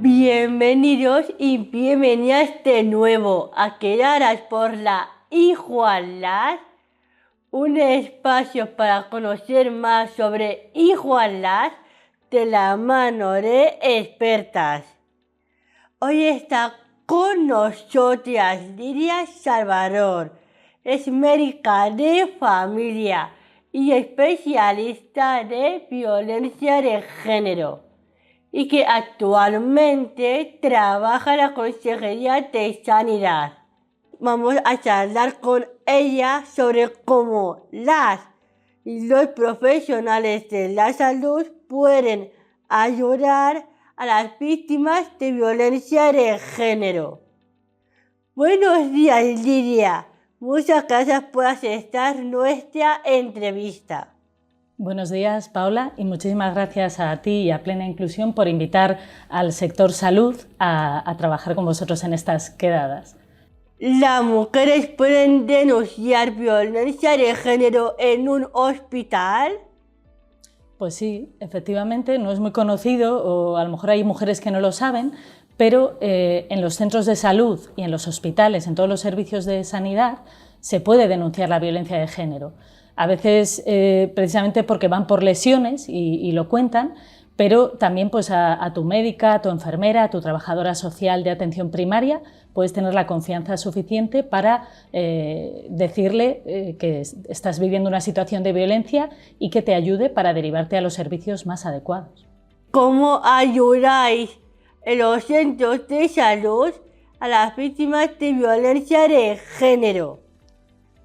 Bienvenidos y bienvenidas de nuevo a Quedadas por la Igualdad, un espacio para conocer más sobre igualdad de la mano de expertas. Hoy está con nosotras Lidia Salvador, es médica de familia y especialista de violencia de género, y que actualmente trabaja en la Consejería de Sanidad. Vamos a charlar con ella sobre cómo las y los profesionales de la salud pueden ayudar a las víctimas de violencia de género. Buenos días, Lidia. Muchas gracias por aceptar nuestra entrevista. Buenos días, Paula, y muchísimas gracias a ti y a Plena Inclusión por invitar al sector salud a trabajar con vosotros en estas quedadas. ¿Las mujeres pueden denunciar violencia de género en un hospital? Pues sí, efectivamente, no es muy conocido, o a lo mejor hay mujeres que no lo saben, pero en los centros de salud y en los hospitales, en todos los servicios de sanidad, se puede denunciar la violencia de género. A veces precisamente porque van por lesiones y lo cuentan, pero también pues a tu médica, a tu enfermera, a tu trabajadora social de atención primaria, puedes tener la confianza suficiente para decirle que estás viviendo una situación de violencia y que te ayude para derivarte a los servicios más adecuados. ¿Cómo ayudáis en los centros de salud a las víctimas de violencia de género?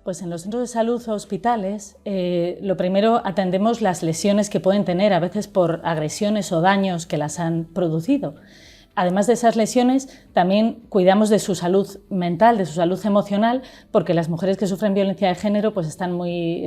Pues en los centros de salud o hospitales, lo primero atendemos las lesiones que pueden tener, a veces por agresiones o daños que las han producido. Además de esas lesiones, también cuidamos de su salud mental, de su salud emocional, porque las mujeres que sufren violencia de género pues están muy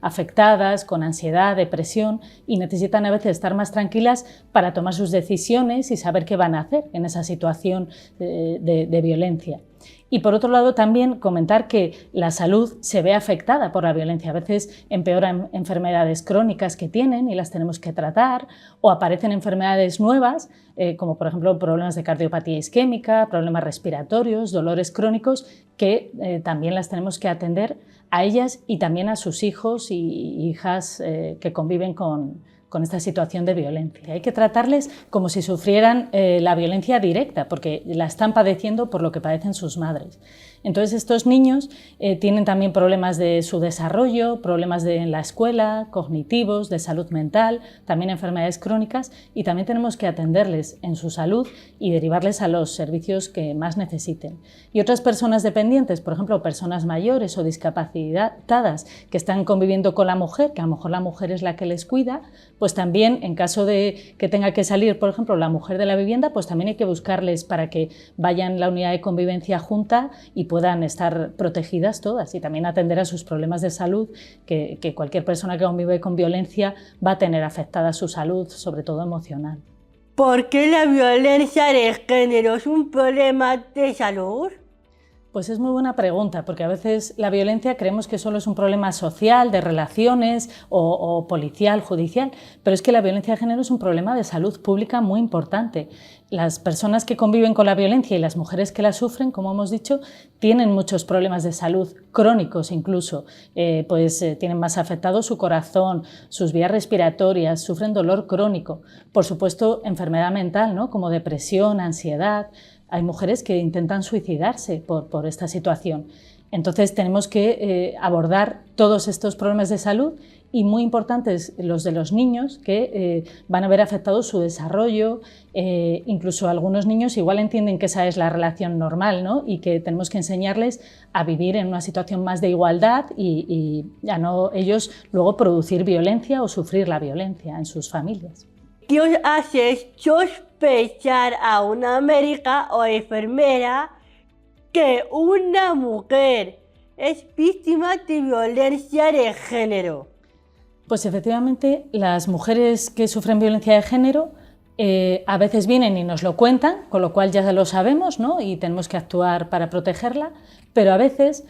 afectadas, con ansiedad, depresión, y necesitan a veces estar más tranquilas para tomar sus decisiones y saber qué van a hacer en esa situación de violencia. Y por otro lado también comentar que la salud se ve afectada por la violencia. A veces empeoran enfermedades crónicas que tienen y las tenemos que tratar, o aparecen enfermedades nuevas, como por ejemplo problemas de cardiopatía isquémica, problemas respiratorios, dolores crónicos, que también las tenemos que atender a ellas y también a sus hijos y hijas que conviven con esta situación de violencia. Hay que tratarles como si sufrieran la violencia directa, porque la están padeciendo por lo que padecen sus madres. Entonces estos niños tienen también problemas de su desarrollo, problemas en la escuela, cognitivos, de salud mental, también enfermedades crónicas, y también tenemos que atenderles en su salud y derivarles a los servicios que más necesiten. Y otras personas dependientes, por ejemplo, personas mayores o discapacitadas que están conviviendo con la mujer, que a lo mejor la mujer es la que les cuida, pues también en caso de que tenga que salir, por ejemplo, la mujer de la vivienda, pues también hay que buscarles para que vayan a la unidad de convivencia junta y puedan estar protegidas todas, y también atender a sus problemas de salud, que cualquier persona que convive con violencia va a tener afectada su salud, sobre todo emocional. ¿Por qué la violencia de género es un problema de salud? Pues es muy buena pregunta, porque a veces la violencia creemos que solo es un problema social, de relaciones o policial, judicial, pero es que la violencia de género es un problema de salud pública muy importante. Las personas que conviven con la violencia y las mujeres que la sufren, como hemos dicho, tienen muchos problemas de salud crónicos incluso, tienen más afectado su corazón, sus vías respiratorias, sufren dolor crónico, por supuesto enfermedad mental, ¿no? Como depresión, ansiedad. Hay mujeres que intentan suicidarse por esta situación. Entonces tenemos que abordar todos estos problemas de salud, y muy importantes los de los niños, que van a ver afectado su desarrollo. Incluso algunos niños igual entienden que esa es la relación normal, ¿no? Y que tenemos que enseñarles a vivir en una situación más de igualdad y a no ellos luego producir violencia o sufrir la violencia en sus familias. ¿Qué os hace sospechar a una médica o enfermera que una mujer es víctima de violencia de género? Pues efectivamente, las mujeres que sufren violencia de género a veces vienen y nos lo cuentan, con lo cual ya lo sabemos, ¿no? Y tenemos que actuar para protegerla, pero a veces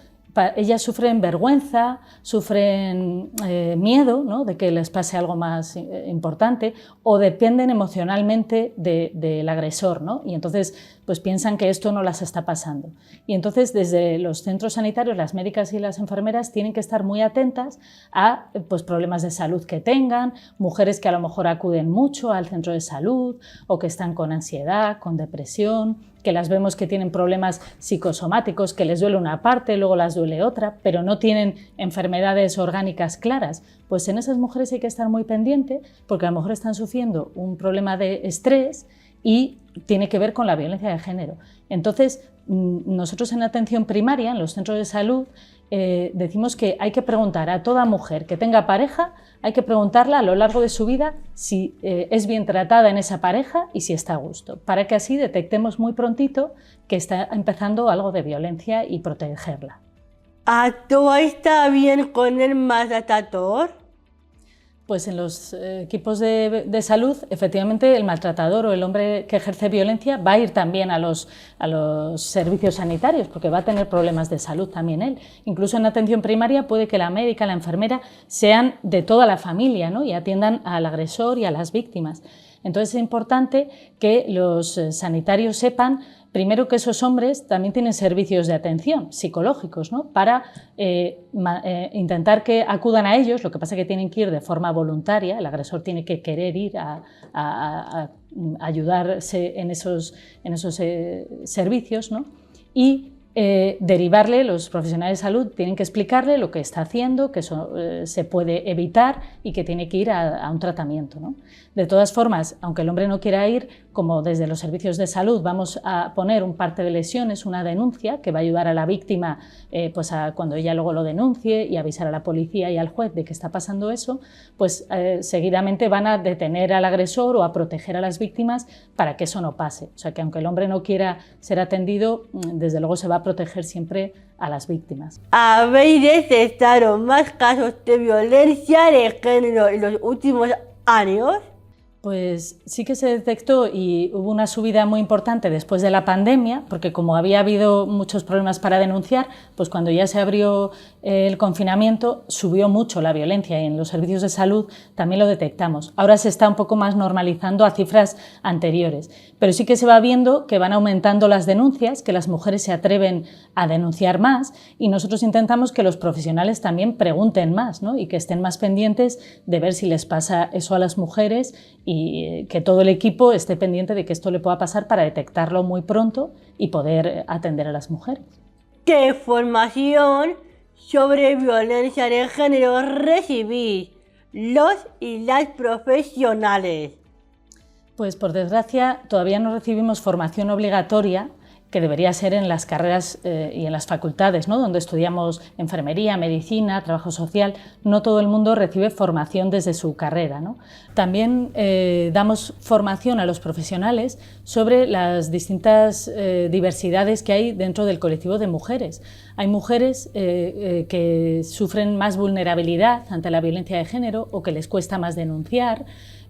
ellas sufren vergüenza, sufren miedo, ¿no?, de que les pase algo más importante, o dependen emocionalmente del agresor, ¿no? Y entonces pues piensan que esto no las está pasando. Y entonces desde los centros sanitarios las médicas y las enfermeras tienen que estar muy atentas a pues, problemas de salud que tengan, mujeres que a lo mejor acuden mucho al centro de salud o que están con ansiedad, con depresión, que las vemos que tienen problemas psicosomáticos, que les duele una parte, luego las duele otra, pero no tienen enfermedades orgánicas claras. Pues en esas mujeres hay que estar muy pendiente porque a lo mejor están sufriendo un problema de estrés y tiene que ver con la violencia de género. Entonces, nosotros en atención primaria, en los centros de salud, decimos que hay que preguntar a toda mujer que tenga pareja, hay que preguntarla a lo largo de su vida si es bien tratada en esa pareja y si está a gusto, para que así detectemos muy prontito que está empezando algo de violencia y protegerla. ¿Actúa está bien con el maltratador? Pues en los equipos de salud, efectivamente, el maltratador o el hombre que ejerce violencia va a ir también a los servicios sanitarios porque va a tener problemas de salud también él. Incluso en atención primaria puede que la médica, la enfermera sean de toda la familia, ¿no?, y atiendan al agresor y a las víctimas. Entonces es importante que los sanitarios sepan primero que esos hombres también tienen servicios de atención psicológicos, ¿no?, para intentar que acudan a ellos. Lo que pasa es que tienen que ir de forma voluntaria, el agresor tiene que querer ir a ayudarse en esos servicios, ¿no?, y derivarle, los profesionales de salud tienen que explicarle lo que está haciendo, que eso se puede evitar y que tiene que ir a un tratamiento, ¿no? De todas formas, aunque el hombre no quiera ir, como desde los servicios de salud vamos a poner un parte de lesiones, una denuncia que va a ayudar a la víctima pues cuando ella luego lo denuncie y avisar a la policía y al juez de que está pasando eso, pues seguidamente van a detener al agresor o a proteger a las víctimas para que eso no pase. O sea que aunque el hombre no quiera ser atendido, desde luego se va a proteger siempre a las víctimas. ¿Habéis detectado más casos de violencia de género en los últimos años? Pues sí que se detectó y hubo una subida muy importante después de la pandemia, porque como había habido muchos problemas para denunciar, pues cuando ya se abrió el confinamiento subió mucho la violencia y en los servicios de salud también lo detectamos. Ahora se está un poco más normalizando a cifras anteriores, pero sí que se va viendo que van aumentando las denuncias, que las mujeres se atreven a denunciar más y nosotros intentamos que los profesionales también pregunten más, ¿no?, y que estén más pendientes de ver si les pasa eso a las mujeres y que todo el equipo esté pendiente de que esto le pueda pasar para detectarlo muy pronto y poder atender a las mujeres. ¿Qué formación sobre violencia de género recibís los y las profesionales? Pues por desgracia todavía no recibimos formación obligatoria, que debería ser en las carreras y en las facultades, ¿no?, donde estudiamos enfermería, medicina, trabajo social. No todo el mundo recibe formación desde su carrera, ¿no? También damos formación a los profesionales sobre las distintas diversidades que hay dentro del colectivo de mujeres. Hay mujeres que sufren más vulnerabilidad ante la violencia de género o que les cuesta más denunciar,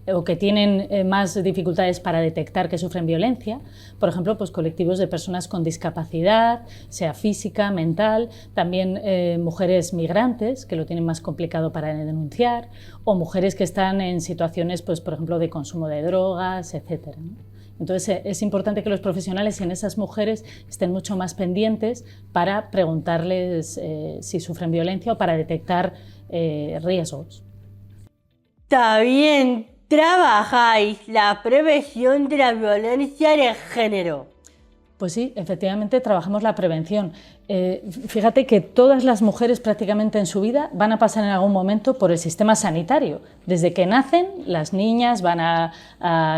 o que tienen más dificultades para detectar que sufren violencia. Por ejemplo, pues colectivos de personas con discapacidad, sea física, mental, también mujeres migrantes que lo tienen más complicado para denunciar, o mujeres que están en situaciones, pues, por ejemplo, de consumo de drogas, etc., ¿no? Entonces es importante que los profesionales en esas mujeres estén mucho más pendientes para preguntarles si sufren violencia o para detectar riesgos. También trabajáis la prevención de la violencia de género. Pues sí, efectivamente trabajamos la prevención. Fíjate que todas las mujeres prácticamente en su vida van a pasar en algún momento por el sistema sanitario. Desde que nacen, las niñas van a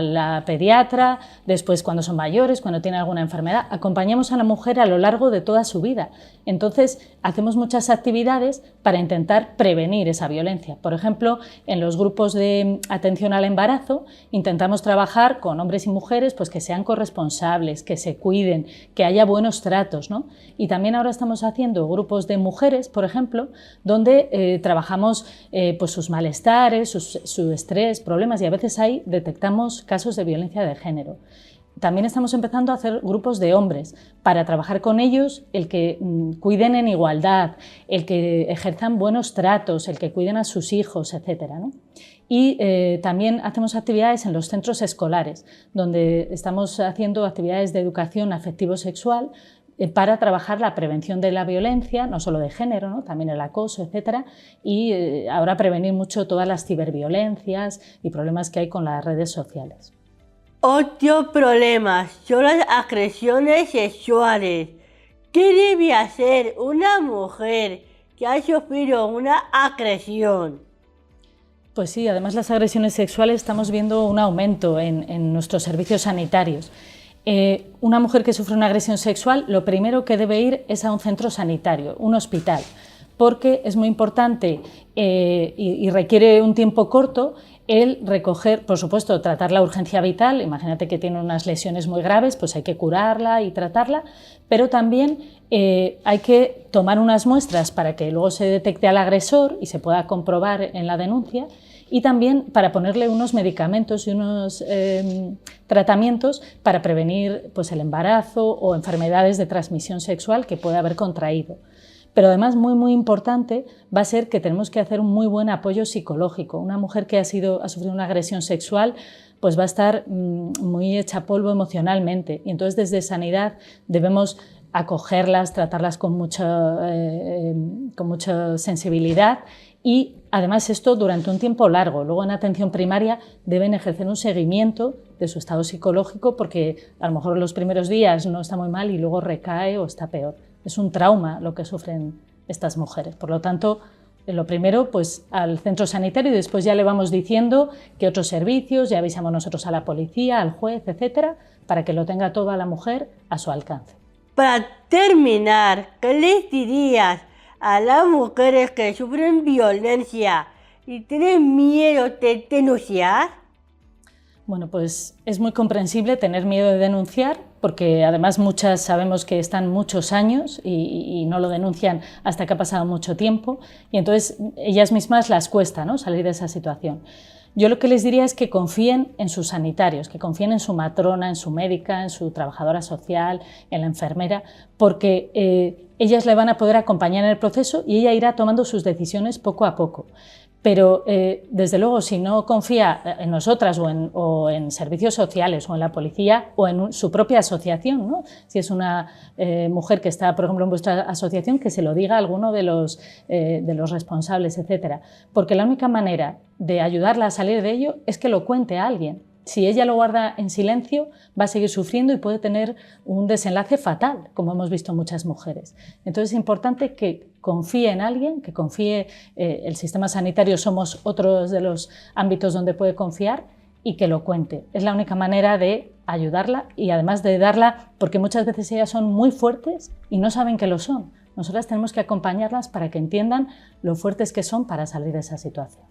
la pediatra, después cuando son mayores, cuando tienen alguna enfermedad. Acompañamos a la mujer a lo largo de toda su vida. Entonces, hacemos muchas actividades para intentar prevenir esa violencia. Por ejemplo, en los grupos de atención al embarazo, intentamos trabajar con hombres y mujeres pues, que sean corresponsables, que se cuiden, que haya buenos tratos, ¿no? Y también ahora estamos haciendo grupos de mujeres, por ejemplo, donde trabajamos pues sus malestares, su estrés, problemas, y a veces ahí detectamos casos de violencia de género. también estamos empezando a hacer grupos de hombres para trabajar con ellos, el que cuiden en igualdad, el que ejerzan buenos tratos, el que cuiden a sus hijos, etc., ¿no? Y también hacemos actividades en los centros escolares, donde estamos haciendo actividades de educación afectivo-sexual para trabajar la prevención de la violencia, no solo de género, ¿no? También el acoso, etc. Y ahora prevenir mucho todas las ciberviolencias y problemas que hay con las redes sociales. Otro problema son las agresiones sexuales. ¿Qué debe hacer una mujer que ha sufrido una agresión? Pues sí, además las agresiones sexuales estamos viendo un aumento en nuestros servicios sanitarios. Una mujer que sufre una agresión sexual, lo primero que debe ir es a un centro sanitario, un hospital, porque es muy importante y requiere un tiempo corto el recoger, por supuesto, tratar la urgencia vital. Imagínate que tiene unas lesiones muy graves, pues hay que curarla y tratarla, pero también hay que tomar unas muestras para que luego se detecte al agresor y se pueda comprobar en la denuncia, y también para ponerle unos medicamentos y unos tratamientos para prevenir pues, el embarazo o enfermedades de transmisión sexual que puede haber contraído. Pero además, muy importante, va a ser que tenemos que hacer un muy buen apoyo psicológico. Una mujer que ha sufrido una agresión sexual pues va a estar muy hecha polvo emocionalmente, y entonces desde Sanidad debemos acogerlas, tratarlas con mucha sensibilidad, y además esto durante un tiempo largo. Luego en atención primaria deben ejercer un seguimiento de su estado psicológico, porque a lo mejor los primeros días no está muy mal y luego recae o está peor. Es un trauma lo que sufren estas mujeres. Por lo tanto, lo primero, pues al centro sanitario, y después ya le vamos diciendo que otros servicios, ya avisamos nosotros a la policía, al juez, etcétera, para que lo tenga toda la mujer a su alcance. Para terminar, ¿qué les dirías a las mujeres que sufren violencia y tienen miedo de denunciar? Bueno, pues es muy comprensible tener miedo de denunciar, porque además muchas sabemos que están muchos años y no lo denuncian hasta que ha pasado mucho tiempo, y entonces ellas mismas las cuesta, ¿no?, salir de esa situación. Yo lo que les diría es que confíen en sus sanitarios, que confíen en su matrona, en su médica, en su trabajadora social, en la enfermera, porque ellas le van a poder acompañar en el proceso y ella irá tomando sus decisiones poco a poco. Pero, desde luego, si no confía en nosotras o en servicios sociales o en la policía o en su propia asociación, ¿no? Si es una mujer que está, por ejemplo, en vuestra asociación, que se lo diga a alguno de los responsables, etcétera. Porque la única manera de ayudarla a salir de ello es que lo cuente a alguien. Si ella lo guarda en silencio, va a seguir sufriendo y puede tener un desenlace fatal, como hemos visto muchas mujeres. Entonces es importante que confíe en alguien, que confíe, el sistema sanitario somos otros de los ámbitos donde puede confiar, y que lo cuente. Es la única manera de ayudarla y además de darla, porque muchas veces ellas son muy fuertes y no saben que lo son. Nosotras tenemos que acompañarlas para que entiendan lo fuertes que son para salir de esa situación.